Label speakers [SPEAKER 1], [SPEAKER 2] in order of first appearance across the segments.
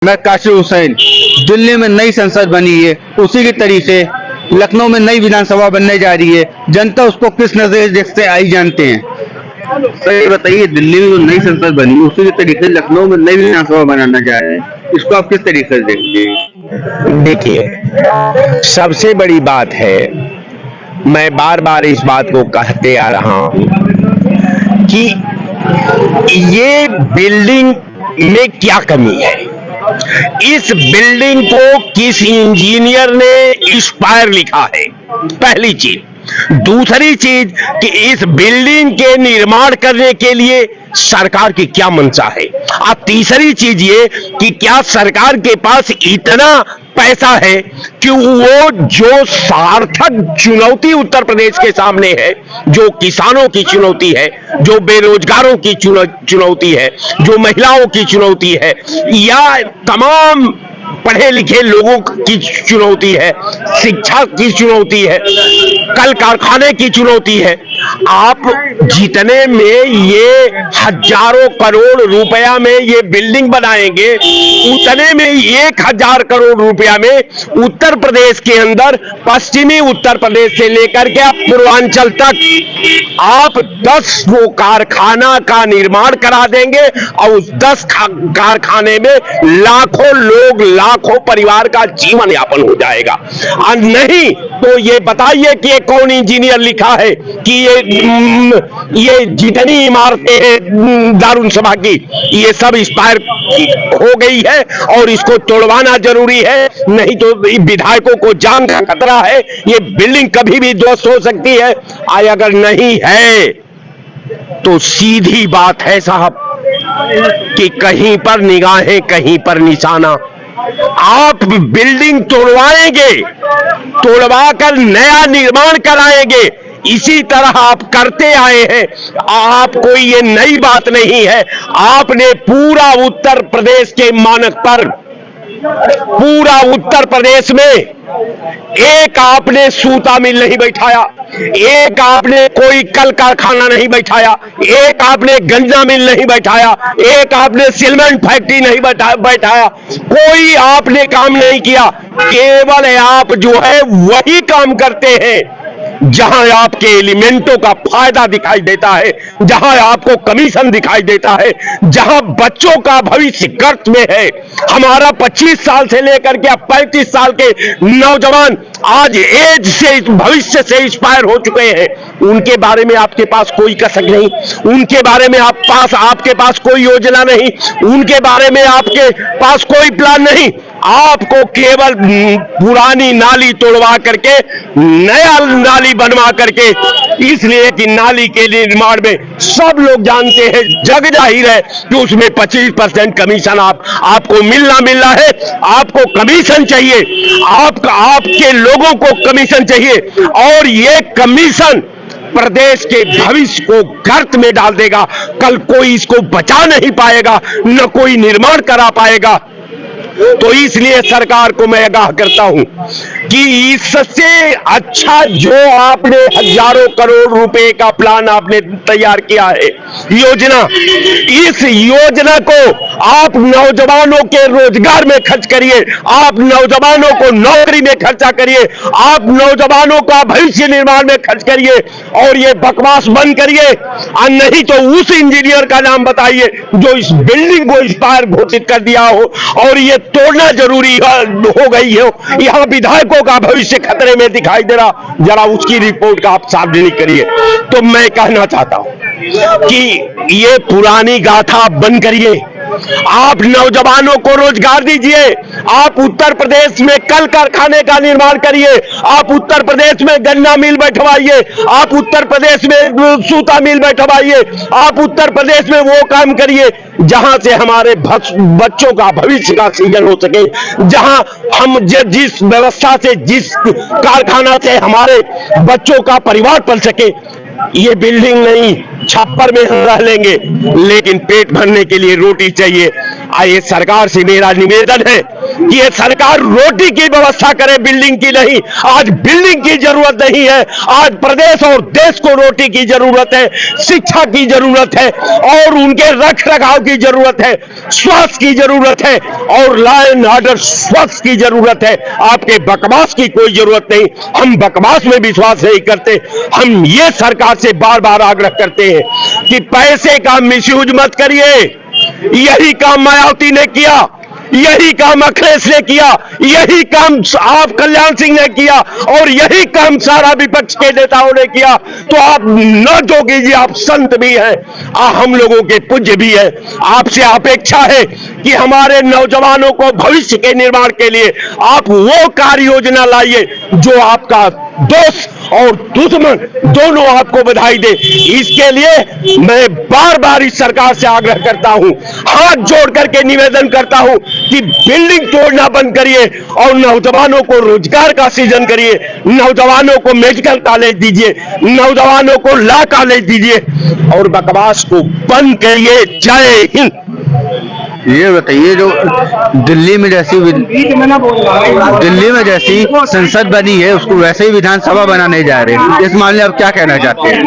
[SPEAKER 1] मैं काशिफ हुसैन। दिल्ली में नई संसद बनी है, उसी के तरीके लखनऊ में नई विधानसभा बनने जा रही है। जनता उसको किस नजरिए से आई जानते हैं। सर ये बताइए, दिल्ली में जो नई संसद बनी है, उसी के तरीके लखनऊ में नई विधानसभा बनाना जा रहे हैं, इसको आप किस तरीके से देखते हैं।
[SPEAKER 2] देखिए, सबसे बड़ी बात है, मैं बार बार इस बात को कहते आ रहा हूं कि ये बिल्डिंग में क्या कमी है। इस बिल्डिंग को किस इंजीनियर ने इंस्पायर लिखा है, पहली चीज। दूसरी चीज कि इस बिल्डिंग के निर्माण करने के लिए सरकार की क्या मंशा है। अब तीसरी चीज ये कि क्या सरकार के पास इतना पैसा है कि वो जो सार्थक चुनौती उत्तर प्रदेश के सामने है, जो किसानों की चुनौती है, जो बेरोजगारों की चुनौती है, जो महिलाओं की चुनौती है, या तमाम पढ़े लिखे लोगों की चुनौती है, शिक्षा की चुनौती है, कल कारखाने की चुनौती है, आप जितने में ये हजारों करोड़ रुपया में ये बिल्डिंग बनाएंगे, उतने में 1000 करोड़ रुपया में उत्तर प्रदेश के अंदर, पश्चिमी उत्तर प्रदेश से लेकर के पूर्वांचल तक आप 10 वो कारखाना का निर्माण करा देंगे और उस 10 कारखाने में लाखों लोग, लाखों परिवार का जीवन यापन हो जाएगा। और नहीं तो ये बताइए कि ये कौन इंजीनियर लिखा है कि ये जितनी इमारतें हैं दारुन सभा की, ये सब एक्सपायर हो गई है और इसको तोड़वाना जरूरी है, नहीं तो विधायकों को जान का खतरा है, ये बिल्डिंग कभी भी ध्वस्त हो सकती है। अगर नहीं है तो सीधी बात है साहब कि कहीं पर निगाहें कहीं पर निशाना। आप बिल्डिंग तोड़वाएंगे, तोड़वाकर नया निर्माण कराएंगे, इसी तरह आप करते आए हैं। आप कोई ये नई बात नहीं है। आपने पूरा उत्तर प्रदेश के मानक पर, पूरा उत्तर प्रदेश में एक आपने सूता मिल नहीं बैठाया, एक आपने कोई कल कारखाना नहीं बैठाया, एक आपने गंजा मिल नहीं बैठाया, एक आपने सीमेंट फैक्ट्री नहीं बैठाया, कोई आपने काम नहीं किया। केवल आप जो है वही काम करते हैं जहां आपके एलिमेंटों का फायदा दिखाई देता है, जहां आपको कमीशन दिखाई देता है, जहां बच्चों का भविष्य गर्त में है। हमारा 25 साल से लेकर के 35 साल के नौजवान आज एज से, भविष्य से इंस्पायर हो चुके हैं। उनके बारे में आपके पास कोई कसक नहीं, उनके बारे में आपके पास कोई योजना नहीं, उनके बारे में आपके पास कोई प्लान नहीं। आपको केवल पुरानी नाली तोड़वा करके नया नाली बनवा करके, इसलिए कि नाली के निर्माण में सब लोग जानते हैं, जग जाहिर है कि उसमें 25% कमीशन आपको मिलना है। आपको कमीशन चाहिए, आपके लोगों को कमीशन चाहिए, और ये कमीशन प्रदेश के भविष्य को गर्त में डाल देगा। कल कोई इसको बचा नहीं पाएगा, न कोई निर्माण करा पाएगा। तो इसलिए सरकार को मैं आगाह करता हूं कि इससे अच्छा जो आपने हजारों करोड़ रुपए का प्लान आपने तैयार किया है, योजना, इस योजना को आप नौजवानों के रोजगार में खर्च करिए, आप नौजवानों को नौकरी में खर्चा करिए, आप नौजवानों का भविष्य निर्माण में खर्च करिए, और ये बकवास बंद करिए। और नहीं तो उस इंजीनियर का नाम बताइए जो इस बिल्डिंग को एक्सपायर घोषित कर दिया हो और ये तोड़ना जरूरी हो गई हो, यहां विधायकों का भविष्य खतरे में दिखाई दे रहा, जरा उसकी रिपोर्ट का आप सार्वजनिक करिए। तो मैं कहना चाहता हूं कि ये पुरानी गाथा बंद करिए, आप नौजवानों को रोजगार दीजिए, आप उत्तर प्रदेश में कल कारखाने का निर्माण करिए, आप उत्तर प्रदेश में गन्ना मिल बैठवाइए, आप उत्तर प्रदेश में सूता मिल बैठवाइए, आप उत्तर प्रदेश में वो काम करिए जहां से हमारे बच्चों का भविष्य का सृजन हो सके, जहां हम जिस व्यवस्था से, जिस कारखाना से हमारे बच्चों का परिवार पल सके। ये बिल्डिंग नहीं, छप्पर में हम रह लेंगे, लेकिन पेट भरने के लिए रोटी चाहिए। आइए, सरकार से मेरा निवेदन है कि ये सरकार रोटी की व्यवस्था करे, बिल्डिंग की नहीं। आज बिल्डिंग की जरूरत नहीं है, आज प्रदेश और देश को रोटी की जरूरत है, शिक्षा की जरूरत है और उनके रख रखाव की जरूरत है, स्वास्थ्य की जरूरत है और लॉ एंड ऑर्डर स्वास्थ्य की जरूरत है। आपके बकवास की कोई जरूरत नहीं। हम बकवास में विश्वास नहीं करते। हम ये सरकार से बार बार आग्रह करते हैं कि पैसे का मिसयूज मत करिए। यही काम मायावती ने किया, यही काम अखिलेश ने किया, यही काम आप कल्याण सिंह ने किया और यही काम सारा विपक्ष के नेताओं ने किया। तो आप न जोगी जी, आप संत भी हैं, हम लोगों के पूज्य भी हैं। आपसे अपेक्षा है कि हमारे नौजवानों को भविष्य के निर्माण के लिए आप वो कार्य योजना लाइए जो आपका दोस्त और दुश्मन दोनों आपको बधाई दे। इसके लिए मैं बार बार इस सरकार से आग्रह करता हूं, हाथ जोड़ करके निवेदन करता हूं कि बिल्डिंग तोड़ना बंद करिए और नौजवानों को रोजगार का सृजन करिए। नौजवानों को मेडिकल कॉलेज दीजिए, नौजवानों को लॉ कॉलेज दीजिए और बकवास को बंद करिए। जय हिंद।
[SPEAKER 1] ये बताइए, जो दिल्ली में जैसी संसद बनी है उसको वैसे ही विधानसभा बनाने जा रहे हैं, इस मामले में आप क्या कहना चाहते हैं?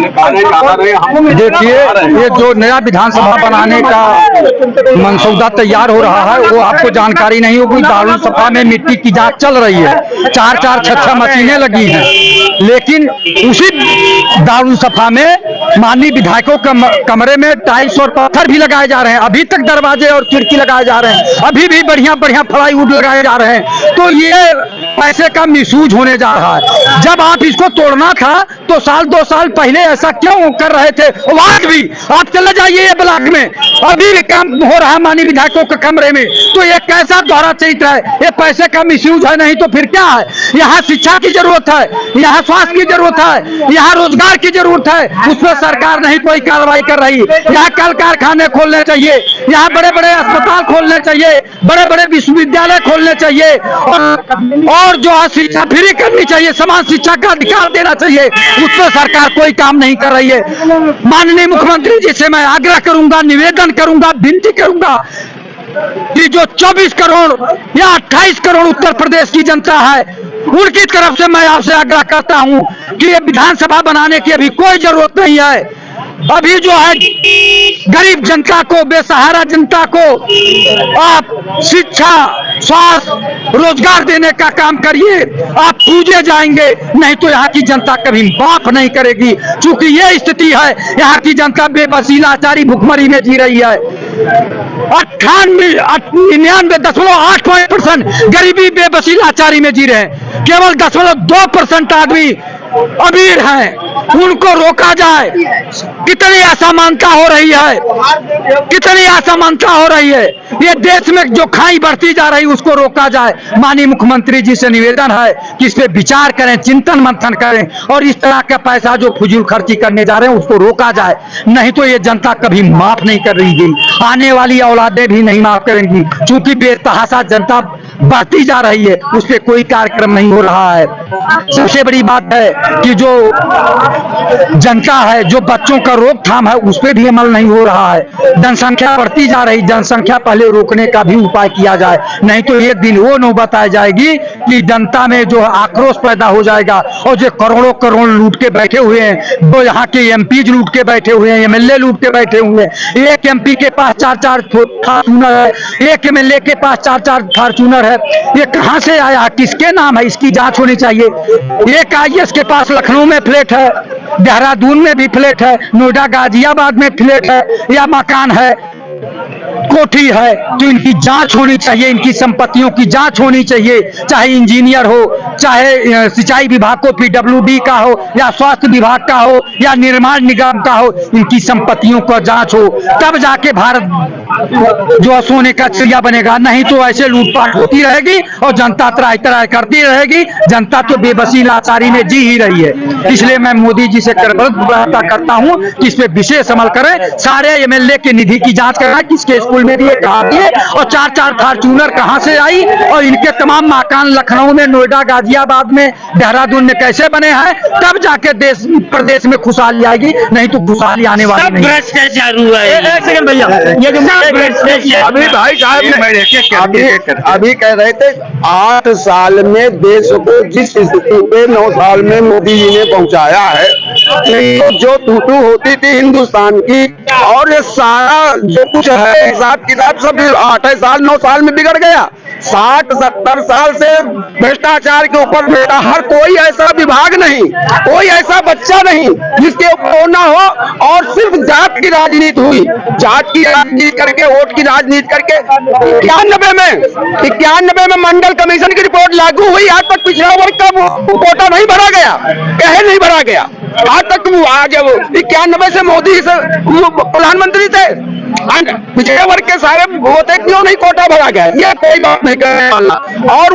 [SPEAKER 3] देखिए, ये जो नया विधानसभा बनाने का मंसूबा तैयार हो रहा है वो आपको जानकारी नहीं होगी। दारुल सभा में मिट्टी की जांच चल रही है, 4-4 मशीनें लगी हैं, लेकिन उसी दारुल सभा में माननीय विधायकों के कमरे में टाइल्स और पत्थर भी लगाए जा रहे हैं। अभी तक दरवाजे और खिड़की लगाए जा रहे हैं, अभी भी बढ़िया प्लाईवुड लगाए जा रहे हैं। तो ये पैसे का मिसयूज होने जा रहा है। जब आप इसको तोड़ना था तो 1-2 साल पहले ऐसा क्यों कर रहे थे? आज भी आप चले जाइए ये ब्लॉक में, अभी भी काम हो रहा है माननीय विधायकों के कमरे में। तो ये कैसा दोहरा चरित्र है? ये पैसे का मिसयूज है, नहीं तो फिर क्या है? यहाँ शिक्षा की जरूरत है, यहाँ स्वास्थ्य की जरूरत है, यहाँ रोजगार की जरूरत है, उसमें सरकार नहीं कोई कार्रवाई कर रही। यहाँ कल कारखाने खोलने चाहिए, यहाँ बड़े बड़े अस्पताल खोलने चाहिए, बड़े बड़े विश्वविद्यालय खोलने चाहिए और जो है शिक्षा फ्री करनी चाहिए, समान शिक्षा का अधिकार देना चाहिए। उस पर सरकार कोई काम नहीं कर रही है। माननीय मुख्यमंत्री जी से मैं आग्रह करूंगा, निवेदन करूंगा, विनती करूंगा कि जो 24 करोड़ या 28 करोड़ उत्तर प्रदेश की जनता है उनकी तरफ से मैं आपसे आग्रह करता हूं कि ये विधानसभा बनाने की अभी कोई जरूरत नहीं है। अभी जो है गरीब जनता को, बेसहारा जनता को आप शिक्षा, स्वास्थ्य, रोजगार देने का काम करिए। आप पूजे जाएंगे, नहीं तो यहाँ की जनता कभी माफ नहीं करेगी। चूंकि ये स्थिति है, यहाँ की जनता बेबसी, लाचारी, भुखमरी में जी रही है। 99.8% गरीबी, बेबसी, लाचारी में जी रहे हैं। केवल 0.2% आदमी अमीर हैं, उनको रोका जाए। कितनी असमानता हो रही है, कितनी असमानता हो रही है। ये देश में जो खाई बढ़ती जा रही उसको रोका जाए। माननीय मुख्यमंत्री जी से निवेदन है कि इस पे विचार करें, चिंतन मंथन करें और इस तरह का पैसा जो फजूल खर्ची करने जा रहे हैं उसको रोका जाए। नहीं तो ये जनता कभी माफ नहीं कर रही, आने वाली औलादें भी नहीं माफ करेंगी। चूंकि बेतहाशा जनता बढ़ती जा रही है, उस पर कोई कार्यक्रम नहीं हो रहा है। सबसे बड़ी बात है कि जो जनता है, जो बच्चों का रोकथाम है, उस पर भी अमल नहीं हो रहा है। जनसंख्या बढ़ती जा रही, जनसंख्या पहले रोकने का भी उपाय किया जाए, नहीं तो एक दिन वो नौबत आ जाएगी कि जनता में जो आक्रोश पैदा हो जाएगा और जो करोड़ों करोड़ लूट के बैठे हुए हैं, वो यहाँ के एमपी लूट के बैठे हुए हैं, एमएलए लूट के बैठे हुए हैं। एक एमपी के पास 4-4 फॉर्चूनर है, एक एमएलए के पास 4-4 फॉर्चूनर है। ये कहां से आया, किसके नाम है? इसकी जांच होनी चाहिए। एक आईएएस के पास लखनऊ में फ्लैट है, देहरादून में भी फ्लैट है, नोएडा, गाजियाबाद में फ्लैट है या मकान है, कोठी है। तो इनकी जांच होनी चाहिए, इनकी संपत्तियों की जांच होनी चाहिए। चाहे इंजीनियर हो, चाहे सिंचाई विभाग को पीडब्ल्यूडी का हो या स्वास्थ्य विभाग का हो या निर्माण निगम का हो, इनकी संपत्तियों का जांच हो, तब जाके भारत जो सोने का चिड़िया बनेगा। नहीं तो ऐसे लूटपाट होती रहेगी और जनता त्राही त्राही करती रहेगी। जनता तो बेबसी, लाचारी में जी ही रही है। इसलिए मैं मोदी जी से वार्ता करता हूं कि इस पे विशेष अमल करें। सारे एमएलए के निधि की जांच कराएं, किसके स्कूल में दिए, कहां दिए और 4-4 फॉर्चूनर कहां से आई और इनके तमाम मकान लखनऊ में, नोएडा, गाजियाबाद में, देहरादून में कैसे बने हैं। तब जाके देश प्रदेश में खुशहाली आएगी, नहीं तो खुशहाली आने वाली नहीं।
[SPEAKER 2] भ्रष्टाचार हुआ है।
[SPEAKER 3] एक सेकंड भैया, ये जो
[SPEAKER 2] अभी भाई साहब अभी कह रहे थे 8 साल में देश को जिस स्थिति पे 9 साल में मोदी जी ने पहुंचाया है, तो जो टूटू होती थी हिंदुस्तान की, और ये सारा जो कुछ है हिसाब किताब सब 8 साल 9 साल में बिगड़ गया। 60-70 साल से भ्रष्टाचार के ऊपर बेटा, हर कोई ऐसा विभाग नहीं, कोई ऐसा बच्चा नहीं जिसके ऊपर ना हो, और सिर्फ जात की राजनीति हुई, जात की राजनीति करके, वोट की राजनीति करके 91 में मंडल कमीशन की रिपोर्ट लागू हुई, आज तक पिछड़ा वर्ग का कोटा नहीं भरा गया, कहे नहीं भरा गया, आज तक आगे 91 से मोदी प्रधानमंत्री थे, पिछड़े वर्ग के सारे होते क्यों नहीं कोटा भरा गया, ये कोई बात नहीं करने वाला। और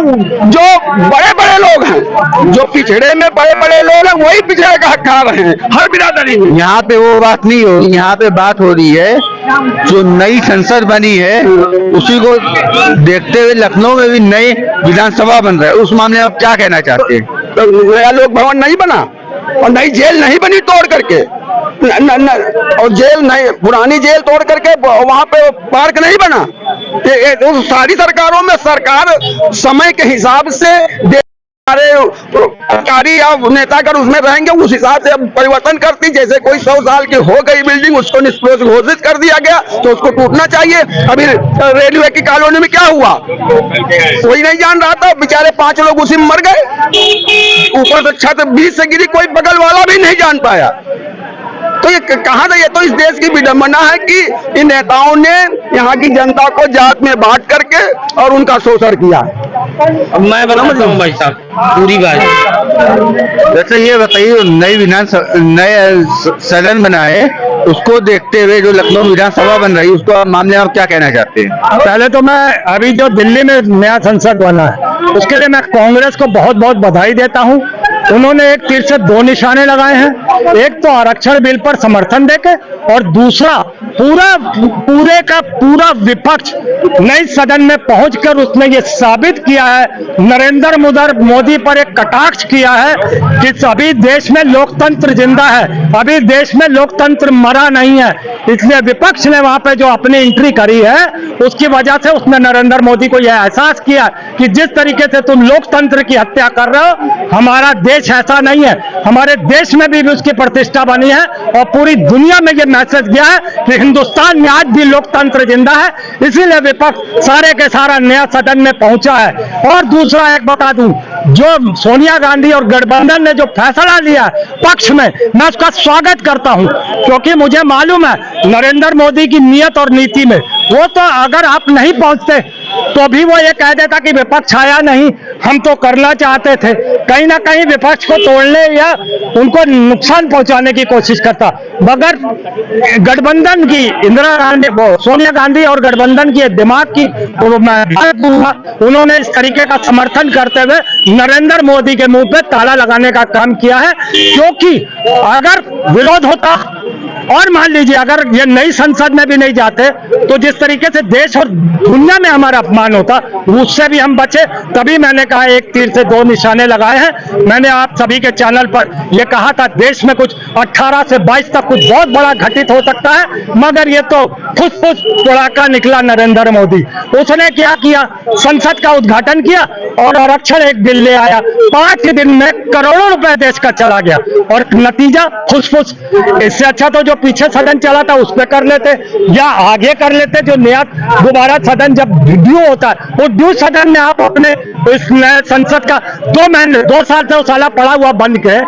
[SPEAKER 2] जो बड़े बड़े लोग हैं, जो पिछड़े में बड़े बड़े लोग हैं, वही पिछड़े का हक खा रहे हैं हर बिरादरी में।
[SPEAKER 1] यहाँ पे वो बात नहीं हो रही, यहाँ पे बात हो रही है जो नई संसद बनी है उसी को देखते हुए लखनऊ में भी नई विधानसभा बन रहा है, उस मामले में आप क्या कहना चाहते हैं?
[SPEAKER 2] तो नया लोक भवन नहीं बना और नई जेल नहीं बनी तोड़ करके, और जेल नहीं, पुरानी जेल तोड़ करके वहां पे पार्क नहीं बना। तो सारी सरकारों में सरकार समय के हिसाब से सारे अधिकारी या नेता अगर उसमें रहेंगे उस हिसाब से परिवर्तन करती, जैसे कोई 100 साल की हो गई बिल्डिंग उसको निष्प्रभ घोषित कर दिया गया तो उसको टूटना चाहिए। अभी रेलवे की कॉलोनी में क्या हुआ कोई नहीं जान रहा था, बेचारे 5 लोग उसी में मर गए, ऊपर से छत 20 से गिरी, कोई बगल वाला भी नहीं जान पाया। तो ये कहाँ था? ये तो इस देश की विडंबना है कि इन नेताओं ने यहाँ की जनता को जात में बांट करके और उनका शोषण किया।
[SPEAKER 1] मैं बताता हूँ भाई साहब पूरी बात। वैसे ये बताइए, नए सदन बना है, उसको देखते हुए जो लखनऊ विधानसभा बन रही है उसको मामले में आप क्या कहना चाहते हैं?
[SPEAKER 3] पहले तो मैं अभी जो दिल्ली में नया संसद बना है उसके लिए मैं कांग्रेस को बहुत बहुत बधाई देता हूं। उन्होंने एक तीर से 2 निशाने लगाए हैं, एक तो आरक्षण बिल पर समर्थन देके, और दूसरा पूरे का पूरा विपक्ष नई सदन में पहुंचकर उसने ये साबित किया है, नरेंद्र मोदी पर एक कटाक्ष किया है कि अभी देश में लोकतंत्र जिंदा है, अभी देश में लोकतंत्र मरा नहीं है। इसलिए विपक्ष ने वहां पे जो अपनी एंट्री करी है उसकी वजह से उसने नरेंद्र मोदी को यह एहसास किया कि जिस तरीके से तुम लोकतंत्र की हत्या कर रहे हो, हमारा देश ऐसा नहीं है, हमारे देश में भी उसकी प्रतिष्ठा बनी है और पूरी दुनिया में यह मैसेज गया है कि हिंदुस्तान में आज भी लोकतंत्र जिंदा है। इसीलिए विपक्ष सारे के सारा नया सदन में पहुंचा है। और दूसरा एक बता दूं, जो सोनिया गांधी और गठबंधन ने जो फैसला लिया पक्ष में, मैं उसका स्वागत करता हूं, क्योंकि मुझे मालूम है नरेंद्र मोदी की नीयत और नीति में, वो तो अगर आप नहीं पहुंचते तो भी वो ये कह देता कि विपक्ष आया नहीं, हम तो करना चाहते थे, कहीं ना कहीं विपक्ष को तोड़ने या उनको नुकसान पहुंचाने की कोशिश करता। मगर गठबंधन की इंदिरा गांधी, सोनिया गांधी और गठबंधन की दिमाग की उन्होंने इस तरीके का समर्थन करते हुए नरेंद्र मोदी के मुंह पे ताला लगाने का काम किया है। क्योंकि अगर विरोध होता और मान लीजिए अगर ये नई संसद में भी नहीं जाते तो जिस तरीके से देश और दुनिया में हमारा अपमान होता, उससे भी हम बचे। तभी मैंने कहा एक तीर से 2 निशाने लगाए हैं। मैंने आप सभी के चैनल पर यह कहा था देश में कुछ 18 से 22 तक कुछ बहुत बड़ा घटित हो सकता है, मगर ये तो फुस-फुस पड़ाका निकला नरेंद्र मोदी। उसने क्या किया, संसद का उद्घाटन किया और आरक्षण एक बिल ले आया, 5 दिन में करोड़ों रुपए देश का चला गया और नतीजा फुस-फुस। इससे अच्छा तो जो पीछे सदन चला था उस पर कर लेते या आगे कर लेते। जो नया दोबारा सदन जब ड्यू होता है, वो ड्यू सदन में आप अपने इस नए संसद का 2 साल से साला पड़ा हुआ बंद के,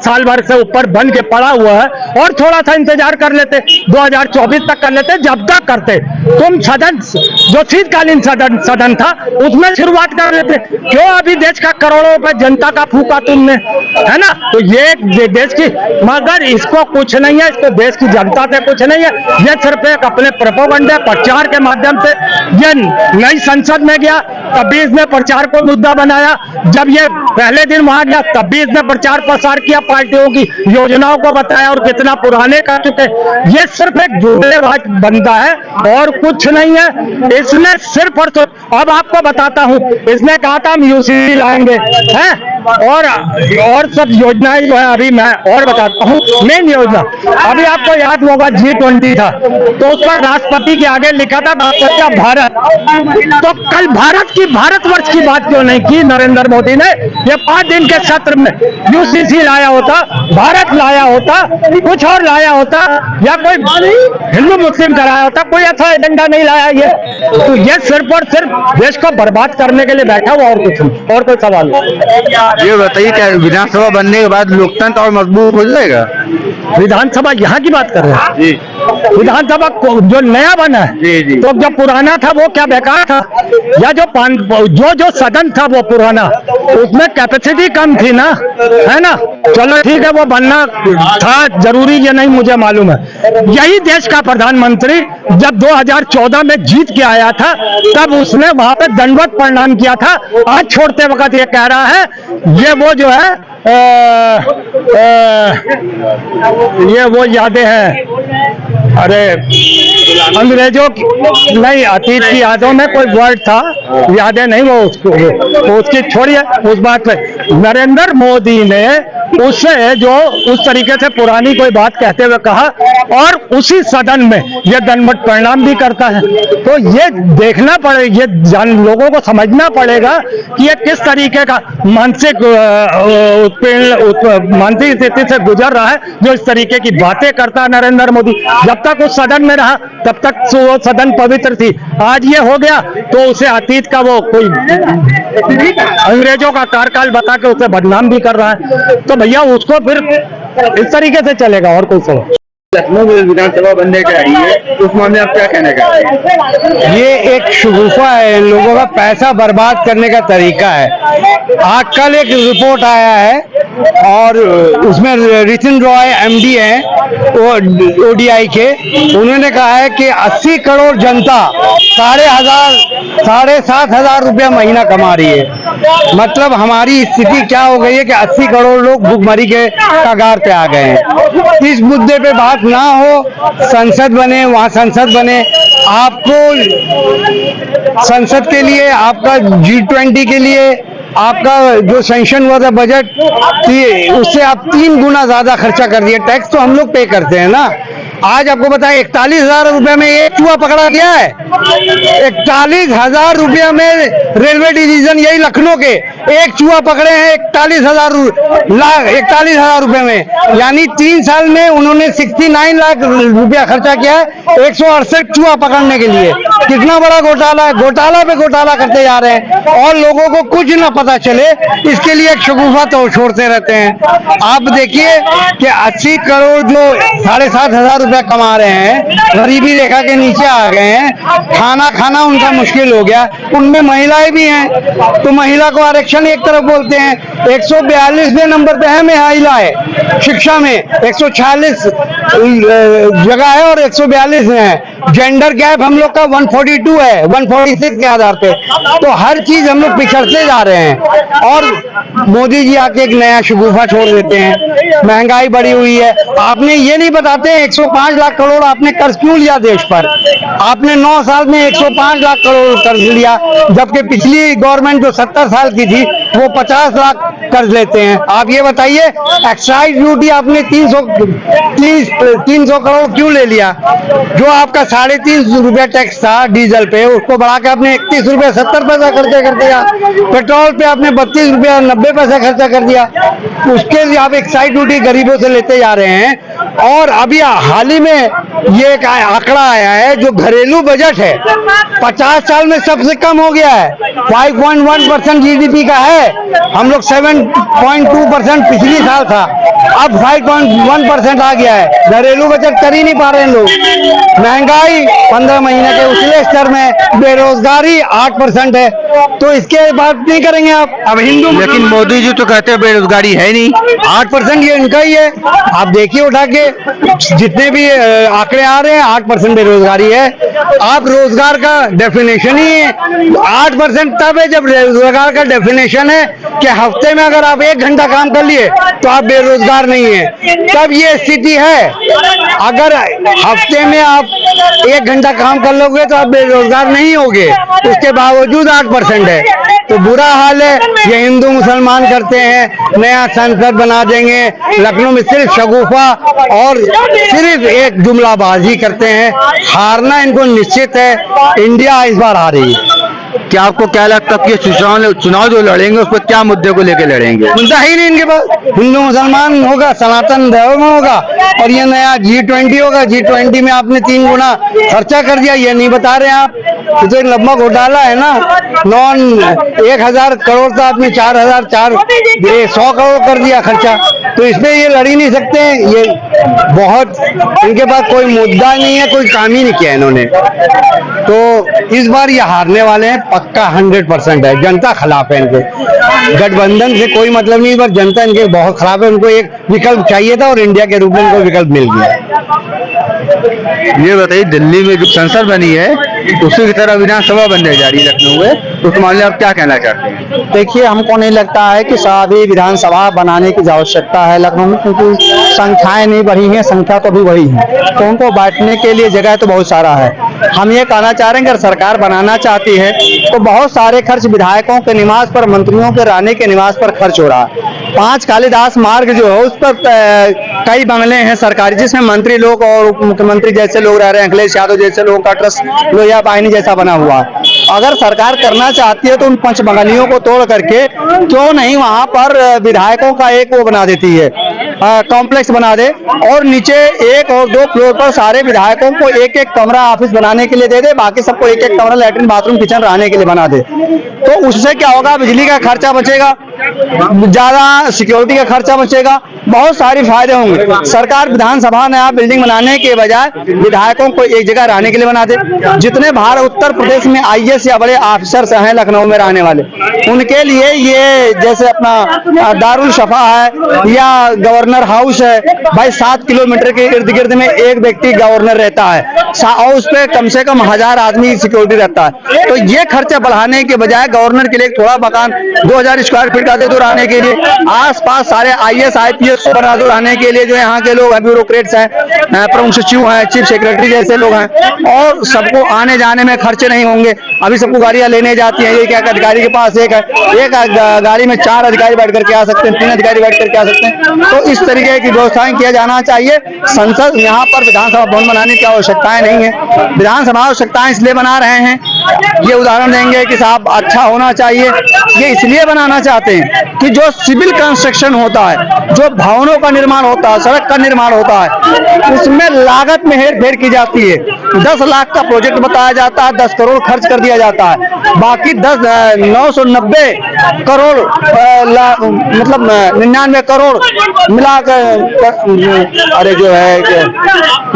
[SPEAKER 3] साल भर से ऊपर बंद के पड़ा हुआ है, और थोड़ा सा इंतजार कर लेते, 2024 तक कर लेते, जब तक करते तुम सदन जो शीतकालीन सदन था उसमें शुरुआत कर लेते। क्यों अभी देश का करोड़ों रुपए जनता का फूका तुमने, है ना? तो ये देश की, मगर इसको कुछ नहीं है, इसको देश की जनता से कुछ नहीं है, ये सिर्फ एक अपने प्रोपेगेंडा प्रचार के माध्यम से ये नई संसद में गया, तब भी इसने प्रचार को मुद्दा बनाया। जब ये पहले दिन वहां गया तब भी इसने प्रचार प्रसार किया, पार्टियों की योजनाओं को बताया और कितना पुराने कर चुके। ये सिर्फ एक झूठेबाज बंदा है और कुछ नहीं है। इसने सिर्फ और अब आपको बताता हूं, इसने कहा था हम यूसीसी लाएंगे, हैं? और सब योजनाएं जो है अभी मैं और बताता हूँ। मेन योजना अभी आपको याद होगा G20 था, तो उस पर राष्ट्रपति के आगे लिखा था भारत। तो कल भारतवर्ष की बात क्यों नहीं की नरेंद्र मोदी ने? ये 5 दिन के सत्र में UCC लाया होता, भारत लाया होता, कुछ और लाया होता, या कोई हिंदू मुस्लिम कराया होता, कोई ऐसा एजेंडा नहीं लाया ये। तो ये सिर्फ और सिर्फ देश को बर्बाद करने के लिए बैठा हुआ, और कुछ नहीं। और कोई सवाल नहीं।
[SPEAKER 1] ये बताइए, क्या विधानसभा बनने के बाद लोकतंत्र और मजबूत हो जाएगा?
[SPEAKER 3] विधानसभा यहाँ की बात कर रहे हैं
[SPEAKER 1] जी।
[SPEAKER 3] विधानसभा जो नया बना है,
[SPEAKER 1] जी।
[SPEAKER 3] तो जो पुराना था वो क्या बेकार था? या जो सदन था वो पुराना, उसमें कैपेसिटी कम थी ना, है ना? चलो ठीक है, वो बनना था जरूरी, ये नहीं मुझे मालूम है। यही देश का प्रधानमंत्री जब 2014 में जीत के आया था, तब उसने वहां पे दंडवत प्रणाम किया था। आज छोड़ते वक्त ये कह रहा है ये वो जो है ये वो यादें हैं, अरे अंग्रेजों की नहीं, अतीत की यादों में कोई वर्ड था, यादें नहीं, वो उसकी छोड़िए उस बात पे। नरेंद्र मोदी ने उससे जो उस तरीके से पुरानी कोई बात कहते हुए कहा, और उसी सदन में ये दंडवत प्रणाम भी करता है। तो ये देखना पड़ेगा, ये लोगों को समझना पड़ेगा कि ये किस तरीके का मानसिक स्थिति से गुजर रहा है, जो इस तरीके की बातें करता है नरेंद्र मोदी। जब तक उस सदन में रहा तब तक वो सदन पवित्र थी, आज ये हो गया तो उसे अतीत का वो कोई अंग्रेजों का कार्यकाल बता के उसे बदनाम भी कर रहा है। तो भैया उसको फिर इस तरीके से चलेगा। और कोई सवाल?
[SPEAKER 1] लखनऊ में विधानसभा बनने जा रही है, उस मामले में आप क्या कहना चाहते हैं?
[SPEAKER 4] ये एक शगुफा है, इन लोगों का पैसा बर्बाद करने का तरीका है। आज कल एक रिपोर्ट आया है और उसमें रितिन रॉय MD हैं ODI के, उन्होंने कहा है कि 80 करोड़ जनता 7,500 रुपया महीना कमा रही है। मतलब हमारी स्थिति क्या हो गई है कि 80 करोड़ लोग भुखमरी के कगार पे आ गए हैं। इस मुद्दे पे बात ना हो, संसद बने, वहाँ संसद बने। आपको संसद के लिए, आपका G20 के लिए आपका जो सैंक्शन हुआ था बजट, उससे आप 3 गुना ज्यादा खर्चा कर दिए। टैक्स तो हम लोग पे करते हैं ना। आज आपको बताएं 41,000 रुपए में एक चूहा पकड़ा गया है। 41,000 रुपया में रेलवे डिवीजन यही लखनऊ के एक चूहा पकड़े हैं 41,000 रुपए में। यानी 3 साल में उन्होंने 69 लाख रुपया खर्चा किया है 168 चूहा पकड़ने के लिए। कितना बड़ा घोटाला है, घोटाला पे घोटाला करते जा रहे हैं और लोगों को कुछ ना पता चले, इसके लिए एक शगुफा तो छोड़ते रहते हैं। आप देखिए कि 80 करोड़ जो 7,500 रुपया कमा रहे हैं, गरीबी रेखा के नीचे आ गए हैं, खाना खाना उनका मुश्किल हो गया। उनमें महिलाएं भी हैं, तो महिला को आरक्षण एक तरफ बोलते हैं। 142वें नंबर पे है महिलाएं शिक्षा में, 146 जगह है और 142 में है। जेंडर गैप हम लोग का 142 है, 146 के आधार पे। तो हर चीज हम लोग पिछड़ते जा रहे हैं और मोदी जी आके एक नया शगुफा छोड़ देते हैं। महंगाई बढ़ी हुई है, आपने ये नहीं बताते 105 लाख करोड़ आपने कर्ज क्यों लिया देश पर। आपने 9 साल में 105 लाख करोड़ कर्ज लिया, जबकि पिछली गवर्नमेंट जो 70 साल की थी वो 50 लाख कर्ज लेते हैं। आप ये बताइए एक्साइज ड्यूटी आपने 300 करोड़ क्यों ले लिया। जो आपका 3.5 रुपया टैक्स था डीजल पे, उसको बढ़ा के आपने 31 रुपया 70 पैसा खर्चा कर दिया। पेट्रोल पे आपने 32 रुपया 90 पैसा खर्चा कर दिया। उसके लिए आप एक्साइज ड्यूटी गरीबों से लेते जा रहे हैं। और अभी हाल ही में ये एक आंकड़ा आया है, जो घरेलू बजट है 50 साल में सबसे कम हो गया है। 5.1% GDP का है, हम लोग 7.2% पिछली साल था, अब 5.1% आ गया है। घरेलू बजट कर ही नहीं पा रहे हैं लोग। महंगाई 15 महीने के उछले स्तर में, बेरोजगारी 8% है। तो इसके बात नहीं करेंगे आप। अब हिंदू,
[SPEAKER 1] लेकिन मोदी जी तो कहते हैं बेरोजगारी है नहीं।
[SPEAKER 4] 8% ये इनका ही है। आप देखिए उठा के जितने भी आंकड़े आ रहे हैं, 8% बेरोजगारी है। आप रोजगार का डेफिनेशन ही है 8% तब है जब रोजगार का डेफिनेशन है कि हफ्ते में अगर आप 1 घंटा काम कर लिए तो आप बेरोजगार नहीं है। तब ये स्थिति है। अगर हफ्ते में आप 1 घंटा काम कर लोगे तो आप बेरोजगार नहीं होगे, उसके बावजूद 8% है। तो बुरा हाल है। ये हिंदू मुसलमान करते हैं, नया संसद बना देंगे, लखनऊ में सिर्फ शगुफा और सिर्फ एक जुमलाबाजी करते हैं। हारना इनको निश्चित है, इंडिया इस बार हारेगी।
[SPEAKER 1] क्या आपको क्या लगता है कि चुनाव जो लड़ेंगे उस पर क्या मुद्दे को लेकर लड़ेंगे?
[SPEAKER 4] मुद्दा ही नहीं इनके पास। हिंदू मुसलमान होगा, सनातन धर्म होगा, और ये नया G20 होगा। G20 में आपने 3 गुना खर्चा कर दिया, ये नहीं बता रहे आप। ये तो एक लंबा घोटाला है ना। 1000 करोड़ था, आपने 100 करोड़ कर दिया खर्चा। तो इसमें ये लड़ ही नहीं सकते। ये बहुत, इनके पास कोई मुद्दा नहीं है, कोई काम ही नहीं किया इन्होंने। तो इस बार ये हारने वाले हैं पक्का, 100% है। जनता खिलाफ है इनके, गठबंधन से कोई मतलब नहीं। इस बार जनता इनके बहुत खिलाफ है। उनको एक विकल्प चाहिए था और इंडिया के रूप में उनको विकल्प मिल गया।
[SPEAKER 1] ये बताइए, दिल्ली में जो संसद बनी है उसी की तरह विधानसभा बनने जा रही है लखनऊ में, तो उस मामले में आप क्या कहना चाहते हैं?
[SPEAKER 4] देखिए, हमको नहीं लगता है कि सभी विधानसभा बनाने की आवश्यकता है लखनऊ में, क्योंकि संख्याएं नहीं बढ़ी हैं, संख्या तो भी वही है। तो उनको बैठने के लिए जगह तो बहुत सारा है। हम ये कहना चाह रहे हैं, अगर सरकार बनाना चाहती है तो बहुत सारे खर्च विधायकों के निवास पर, मंत्रियों के रहने के निवास पर खर्च हो रहा है। 5 कालिदास मार्ग जो है उस पर कई बंगले हैं सरकारी, जिसमें मंत्री लोग और उप मुख्यमंत्री जैसे लोग रह रहे हैं, अखिलेश यादव जैसे लोगों का ट्रस्ट लोहिया बाहिनी जैसा बना हुआ है। अगर सरकार करना चाहती है तो उन 5 बंगलियों को तोड़ करके क्यों नहीं वहां पर विधायकों का एक वो बना देती है, कॉम्प्लेक्स बना दे, और नीचे 1 और 2 फ्लोर पर सारे विधायकों को एक एक कमरा ऑफिस बनाने के लिए दे दे, बाकी सबको एक एक कमरा लैट्रिन बाथरूम किचन रहने के लिए बना दे। तो उससे क्या होगा, बिजली का खर्चा बचेगा, ज्यादा सिक्योरिटी का खर्चा बचेगा, बहुत सारे फायदे होंगे। सरकार विधानसभा नया बिल्डिंग बनाने के बजाय विधायकों को एक जगह रहने के लिए बना दे। जितने बाहर उत्तर प्रदेश में IAS या बड़े ऑफिसर्स हैं लखनऊ में रहने वाले, उनके लिए ये जैसे अपना दारुल शफा है या गवर्नर हाउस है, भाई 7 किलोमीटर के इर्द गिर्द में एक व्यक्ति गवर्नर रहता है और उस पर कम से कम 1000 आदमी सिक्योरिटी रहता है। तो ये खर्चा बढ़ाने के बजाय गवर्नर के लिए थोड़ा मकान 2000 स्क्वायर फीट का दे दो रहने के लिए, आसपास सारे IAS IPS बना दो रहने के लिए, जो यहाँ के लोग हैं, ब्यूरोक्रेट्स हैं, प्रमुख सचिव हैं, चीफ सेक्रेटरी जैसे लोग हैं, और सबको आने जाने में खर्चे नहीं होंगे। अभी सबको गाड़ियां लेने जाती हैं, एक एक अधिकारी के पास एक गाड़ी में 4 अधिकारी बैठ करके आ सकते हैं, 3 अधिकारी बैठ करके आ सकते हैं। तो इस तरीके की व्यवस्थाएं किया जाना चाहिए। संसद यहाँ पर विधानसभा भवन बनाने की आवश्यकताएं नहीं है। विधानसभा आवश्यकताएं इसलिए बना रहे हैं, ये उदाहरण देंगे कि साहब अच्छा होना चाहिए, ये इसलिए बनाना चाहते हैं कि जो सिविल कंस्ट्रक्शन होता है, जो भवनों का निर्माण होता है, सड़क का निर्माण होता है, उसमें लागत में हेरफेर की जाती है। 10 लाख का प्रोजेक्ट बताया जाता है, 10 करोड़ खर्च कर दिया जाता है, बाकी 990 करोड़ मतलब 99 करोड़ मिलाकर, अरे जो है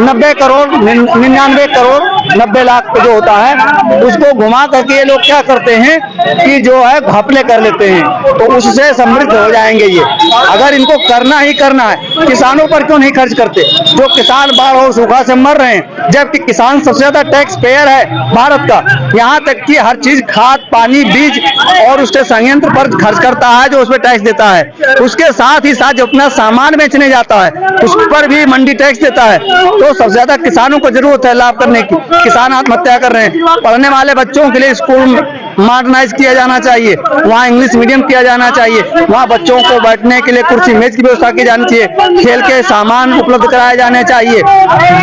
[SPEAKER 4] 90 करोड़ 99 करोड़ 90 लाख जो होता है, उसको घुमा करके ये लोग क्या करते हैं कि जो है घपले कर लेते हैं। तो उससे समृद्ध हो जाएंगे ये। अगर इनको करना ही करना है, किसानों पर क्यों नहीं खर्च करते? जो किसान बाढ़ और सूखा से मर रहे हैं, जबकि किसान सबसे ज्यादा टैक्स पेयर है भारत का। यहाँ तक कि हर चीज, खाद, पानी, बीज और उसके संयंत्र पर खर्च करता है, जो उस पर टैक्स देता है। उसके साथ ही साथ जो अपना सामान बेचने जाता है उस पर भी मंडी टैक्स देता है। तो सबसे ज्यादा किसानों को जरूरत है लाभ करने की। किसान आत्महत्या कर रहे हैं। पढ़ने वाले बच्चों के लिए स्कूल मॉडर्नाइज किया जाना चाहिए, वहाँ इंग्लिश मीडियम किया जाना चाहिए, वहाँ बच्चों को बैठने के लिए कुर्सी मेज की व्यवस्था की जानी चाहिए, खेल के सामान उपलब्ध कराए जाने चाहिए।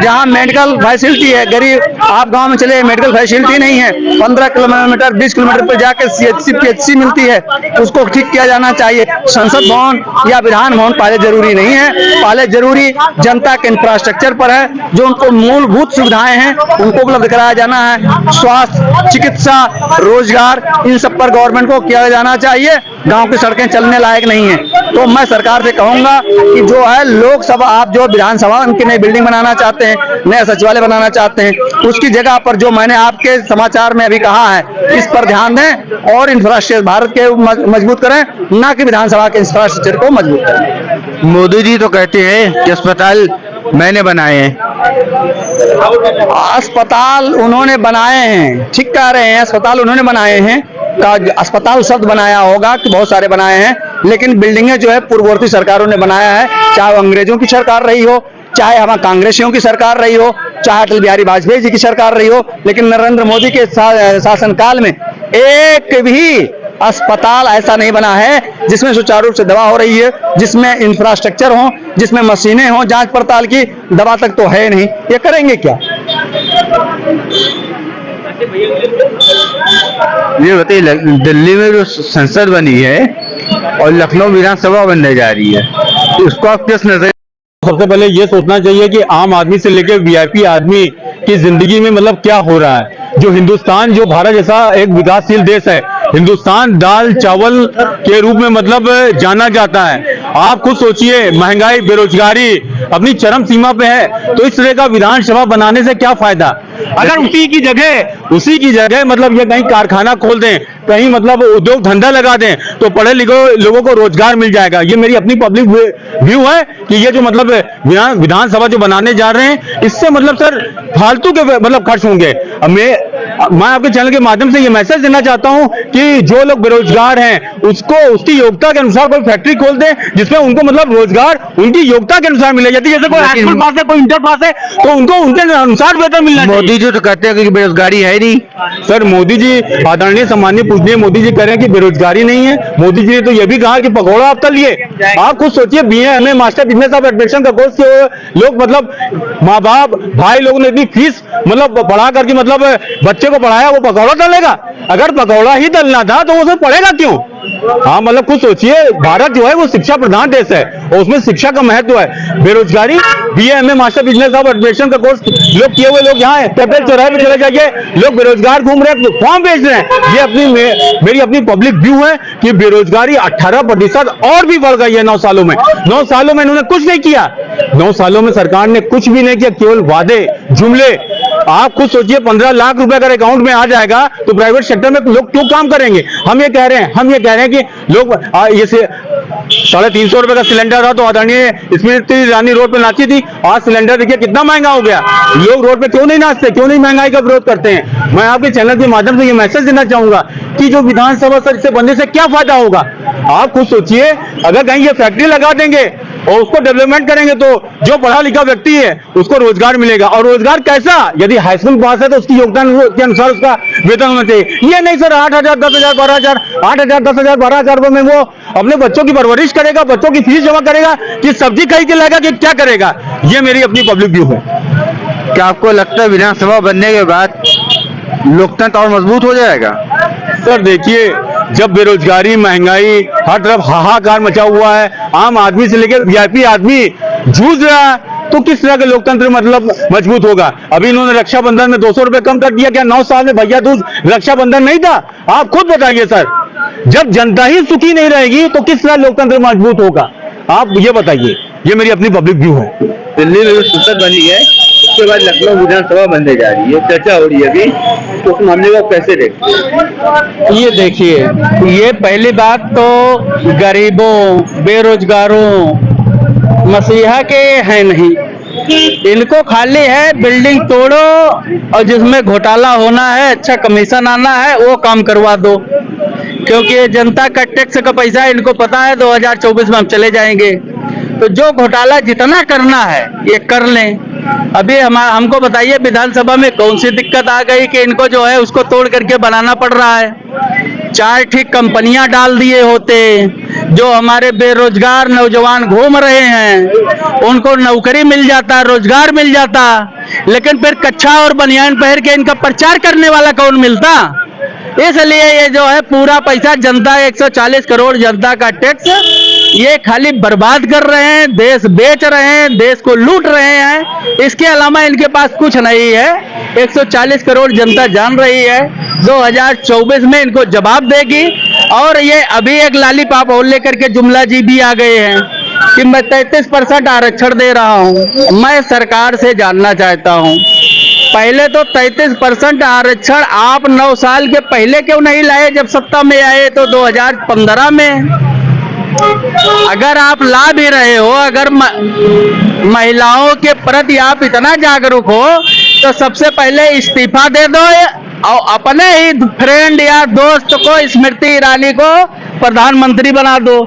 [SPEAKER 4] जहाँ मेडिकल फैसिलिटी है, गरीब आप गांव में चले, मेडिकल फैसिलिटी नहीं है, 15 किलोमीटर 20 किलोमीटर पर जाकर CHC PHC मिलती है, उसको ठीक किया जाना चाहिए। संसद भवन या विधान भवन पहले जरूरी नहीं है, पहले जरूरी जनता के इंफ्रास्ट्रक्चर पर है, जो उनको मूलभूत सुविधाएं हैं उनको उपलब्ध कराया जाना है। स्वास्थ्य, चिकित्सा, रोजगार, इन सब पर गवर्नमेंट को किया जाना चाहिए। गांव की सड़कें चलने लायक नहीं है। तो मैं सरकार से कहूंगा कि जो है लोकसभा, आप जो विधानसभा उनकी नई बिल्डिंग बनाना चाहते हैं, नया सचिवालय बनाना चाहते हैं, उसकी जगह पर जो मैंने आपके समाचार में अभी कहा है, इस पर ध्यान दें और इंफ्रास्ट्रक्चर भारत के मजबूत करें, ना कि विधानसभा के इंफ्रास्ट्रक्चर को मजबूत करें।
[SPEAKER 1] मोदी जी तो कहते हैं कि अस्पताल मैंने बनाए हैं।
[SPEAKER 4] अस्पताल उन्होंने बनाए हैं, ठीक कह रहे हैं, अस्पताल उन्होंने बनाए हैं। अस्पताल शब्द बनाया होगा कि बहुत सारे बनाए हैं, लेकिन बिल्डिंगें जो है पूर्ववर्ती सरकारों ने बनाया है, चाहे वो अंग्रेजों की सरकार रही हो, चाहे हमारे कांग्रेसियों की सरकार रही हो, चाहे अटल बिहारी वाजपेयी जी की सरकार रही हो। लेकिन नरेंद्र मोदी के शासनकाल में एक भी
[SPEAKER 5] अस्पताल ऐसा नहीं बना है जिसमें सुचारू रूप से दवा हो रही है, जिसमें इंफ्रास्ट्रक्चर हो, जिसमें मशीनें हो जांच पड़ताल की। दवा तक तो है नहीं, ये करेंगे क्या?
[SPEAKER 1] ये बताइए, दिल्ली में जो संसद बनी है और लखनऊ विधानसभा बनने जा रही है, उसको आप किस नजर?
[SPEAKER 6] सबसे पहले ये सोचना चाहिए कि आम आदमी से लेकर वीआईपी आदमी की जिंदगी में मतलब क्या हो रहा है। जो हिंदुस्तान, जो भारत जैसा एक विकासशील देश है, हिंदुस्तान दाल चावल के रूप में मतलब जाना जाता है। आप खुद सोचिए, महंगाई, बेरोजगारी अपनी चरम सीमा पे है, तो इस तरह का विधानसभा बनाने से क्या फायदा? अगर उसी की जगह मतलब ये कहीं कारखाना खोल दें, कहीं मतलब उद्योग धंधा लगा दें, तो पढ़े लिखे लोगों को रोजगार मिल जाएगा। ये मेरी अपनी पब्लिक व्यू है कि ये जो मतलब विधानसभा जो बनाने जा रहे हैं, इससे मतलब सर फालतू के मतलब खर्च होंगे। मैं आपके चैनल के माध्यम से ये मैसेज देना चाहता हूं कि जो लोग बेरोजगार हैं उसको उसकी योग्यता के अनुसार कोई फैक्ट्री खोल दें, जिसमें उनको मतलब रोजगार उनकी योग्यता के अनुसार मिले। यदि जैसे कोई हाई स्कूल पास है, कोई इंटर पास है, तो उनको उनके अनुसार वेतन मिलना चाहिए।
[SPEAKER 1] मोदी जी तो कहते हैं कि बेरोजगारी है नहीं।
[SPEAKER 6] सर मोदी जी, आदरणीय सम्माननीय पूजनीय मोदी जी कह रहे हैं कि बेरोजगारी नहीं है। मोदी जी ने तो यह भी कहा कि पकौड़ा आप तलिए। आप खुद सोचिए, BA MA master business of administration का कोर्स किए लोग, मतलब माँ बाप भाई लोगों ने इतनी फीस मतलब बढ़ा करके मतलब बच्चे को पढ़ाया, वो पकौड़ा तलेगा? अगर पकौड़ा ही तलना था तो वो पढ़ेगा क्यों? हाँ, मतलब कुछ सोचिए, भारत जो है वो शिक्षा प्रधान देश है और उसमें शिक्षा का महत्व है। बेरोजगारी, BA MA master business of administration का कोर्स लोग किए हुए लोग यहाँ कैपिटल चौराहे पे चले जाइए, लोग बेरोजगार घूम रहे हैं, फॉर्म बेच रहे हैं। ये मेरी अपनी पब्लिक व्यू है कि बेरोजगारी 18% और भी बढ़ गई है 9 सालों में। 9 सालों में इन्होंने कुछ नहीं किया। 9 सालों में सरकार ने कुछ भी नहीं किया, केवल वादे, जुमले। आप खुद सोचिए, 15 लाख रुपए अगर अकाउंट में आ जाएगा तो प्राइवेट सेक्टर में लोग क्यों काम करेंगे? हम ये कह रहे हैं कि लोग ये 350 रुपए का सिलेंडर था तो आदरणीय स्मृति ईरानी रोड पे नाची थी, आज सिलेंडर देखिए कितना महंगा हो गया। लोग रोड पे क्यों नहीं नाचते, क्यों नहीं महंगाई का विरोध करते हैं? मैं आपके चैनल के माध्यम से ये मैसेज देना चाहूंगा कि जो विधानसभा सर से बनने से क्या फायदा होगा। आप खुद सोचिए, अगर कहीं ये फैक्ट्री लगा देंगे और उसको डेवलपमेंट करेंगे तो जो पढ़ा लिखा व्यक्ति है उसको रोजगार मिलेगा। और रोजगार कैसा? यदि हाई स्कूल पास है तो उसकी योगदान के अनुसार उसका वेतन होना चाहिए। ये नहीं सर 8,000, 10,000, 12,000, 8,000, 10,000, 12,000 रुपए में वो अपने बच्चों की परवरिश करेगा, बच्चों की फीस जमा करेगा कि सब्जी खरीद के लाएगा कि क्या करेगा? ये मेरी अपनी पब्लिक व्यू है।
[SPEAKER 1] क्या आपको लगता है विधानसभा बनने के बाद लोकतंत्र और मजबूत हो जाएगा?
[SPEAKER 6] सर देखिए, जब बेरोजगारी, महंगाई, हर तरफ हाहाकार मचा हुआ है, आम आदमी से लेकर वीआईपी आदमी जूझ रहा है, तो किस तरह का लोकतंत्र मतलब मजबूत होगा? अभी इन्होंने रक्षाबंधन में 200 रुपए कम कर दिया। क्या 9 साल में भैया दूज रक्षाबंधन नहीं था? आप खुद बताइए सर, जब जनता ही सुखी नहीं रहेगी तो किस तरह लोकतंत्र मजबूत होगा? आप ये बताइए। ये मेरी अपनी पब्लिक व्यू है।
[SPEAKER 1] दिल्ली में जो संसद बनी है उसके बाद लखनऊ विधानसभा बनने जा रही है, चर्चा हो रही है अभी, तो उस मामले को कैसे देखते हैं?
[SPEAKER 5] ये देखिए, ये पहली बात तो गरीबों, बेरोजगारों, मसीहा के हैं नहीं। इनको खाली है बिल्डिंग तोड़ो और जिसमें घोटाला होना है, अच्छा कमीशन आना है, वो काम करवा दो। क्योंकि ये जनता का टैक्स का पैसा है, इनको पता है 2024 में हम चले जाएंगे, तो जो घोटाला जितना करना है ये कर लें। अभी हमको बताइए, विधानसभा में कौन सी दिक्कत आ गई कि इनको जो है उसको तोड़ करके बनाना पड़ रहा है? 4 ठीक कंपनियां डाल दिए होते, जो हमारे बेरोजगार नौजवान घूम रहे हैं उनको नौकरी मिल जाता, रोजगार मिल जाता। लेकिन फिर कच्छा और बनियान पहन के इनका प्रचार करने वाला कौन मिलता? इसलिए ये जो है पूरा पैसा जनता, 140 करोड़ जनता का टैक्स ये खाली बर्बाद कर रहे हैं, देश बेच रहे हैं, देश को लूट रहे हैं। इसके अलावा इनके पास कुछ नहीं है। 140 करोड़ जनता जान रही है 2024 में इनको जवाब देगी। और ये अभी एक लालीपाप और लेकर के जुमला जी भी आ गए हैं कि मैं 33% आरक्षण दे रहा हूं। मैं सरकार से जानना चाहता हूं, पहले तो 33% आरक्षण आप 9 साल के पहले क्यों नहीं लाए? जब सत्ता में आए तो 2015 में। अगर आप ला भी रहे हो, अगर महिलाओं के प्रति आप इतना जागरूक हो तो सबसे पहले इस्तीफा दे दो और अपने ही फ्रेंड या दोस्त को, स्मृति ईरानी को प्रधानमंत्री बना दो।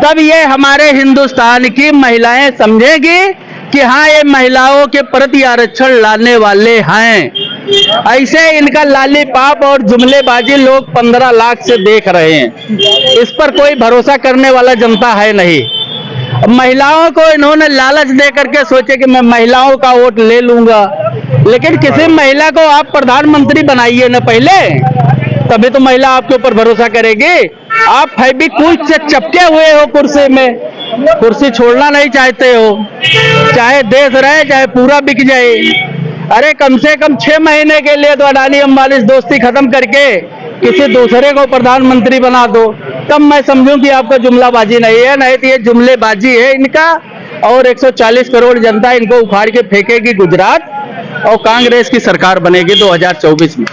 [SPEAKER 5] तब ये हमारे हिंदुस्तान की महिलाएं समझेगी कि हाँ ये महिलाओं के प्रति आरक्षण लाने वाले हैं। ऐसे इनका लालीपाप और जुमलेबाजी लोग 15 लाख से देख रहे हैं। इस पर कोई भरोसा करने वाला जनता है नहीं। महिलाओं को इन्होंने लालच दे करके सोचे कि मैं महिलाओं का वोट ले लूंगा, लेकिन किसी महिला को आप प्रधानमंत्री बनाइए ना पहले, तभी तो महिला आपके ऊपर भरोसा करेगी। आप फेविक्विक से चपके हुए हो कुर्सी में, कुर्सी छोड़ना नहीं चाहते हो, चाहे देश रहे चाहे पूरा बिक जाए। अरे कम से कम 6 महीने के लिए तो अडानी अंबानी दोस्ती खत्म करके किसी दूसरे को प्रधानमंत्री बना दो, तब मैं समझूं कि आपका जुमलाबाजी नहीं है। नहीं तो ये जुमलेबाजी है इनका, और 140 करोड़ जनता इनको उखाड़ के फेंकेगी गुजरात, और कांग्रेस की सरकार बनेगी 2024 में।